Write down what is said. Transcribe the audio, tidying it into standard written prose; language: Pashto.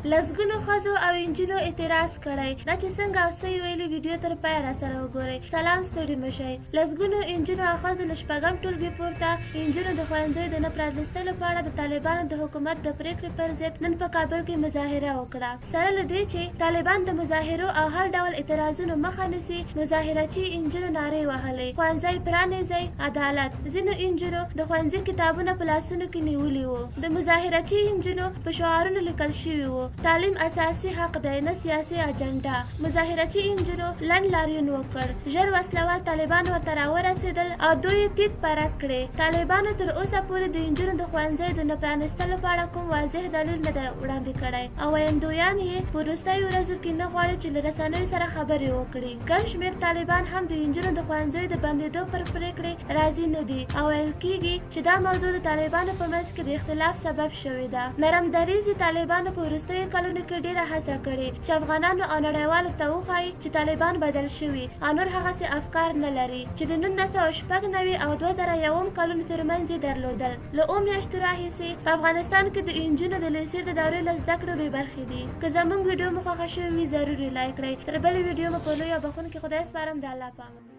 لسګونو ښځو او انجونو اعتراض کړی دا چې څنګه او څه یې ویلي ویډیو تر پایه راسره وګورئ. سلام ستړي مه شئ. لسګونو انجونو او ښځو له شپږم ټولګي پورته انجونو د ښوونځیو د نه پرانیستلو په اړه د طالبانو د حکومت د پریکړې پر ضد نن په کابل کې مظاهره وکړه. سره له دې چې طالبان د مظاهرو او هر ډول اعتراضونو مخه نیسي، مظاهرچي انجونو نارې وهلې: ښوونځی پرانیزئ، عدالت. ځینو انجونو د ښوونځي کتابونه په لاسونو کې نیولي وو. د مظاهرچي انجونو په شعارونو لیکل شوي وو: تعلیم اساسي حق دی، نه سیاسي اجنډا. مظاهرچي انجونو لنډ لاریون وکړ. ژر وسلوال طالبان ورته راورسېدل او دوی یې تیت پرک کړې. طالبانو تر اوسه پورې د انجونو د ښوونځیو د نه پرانیستلو په اړه کوم واضح دلیل نه دی وړاندې کړی او ویندویان یې په وروستیو ورځو کې نه غواړي چې له رسنیو سره خبرې وکړي. ګڼ شمېر طالبان هم د انجونو د ښوونځیو د بندېدو پر پرېکړې راضي نه دي او ویل کېږي چې دا موضوع د طالبانو په منځ کې د اختلاف سبب شوې ده. نرم دریځي طالبانو په وروستیو کلونو کې ډېره هڅه کړې چې افغانانو او نړیوالو ته وښایي چې طالبان بدل شوي او نور هغسې افکار نه لري چې د 1996 او 2001 کلونو ترمنځ یې درلودل. له اووه میاشتو راهیسې په افغانستان کې د انجونو د لیسې د دورې له زده کړو بې برخې دي. که زموږ ویډیو مو خوښه شوې وي ضروري لایک کړئ. تر بلې ویډیو مو په لوی او بخښونکي خدای سپارم. د الله په امان.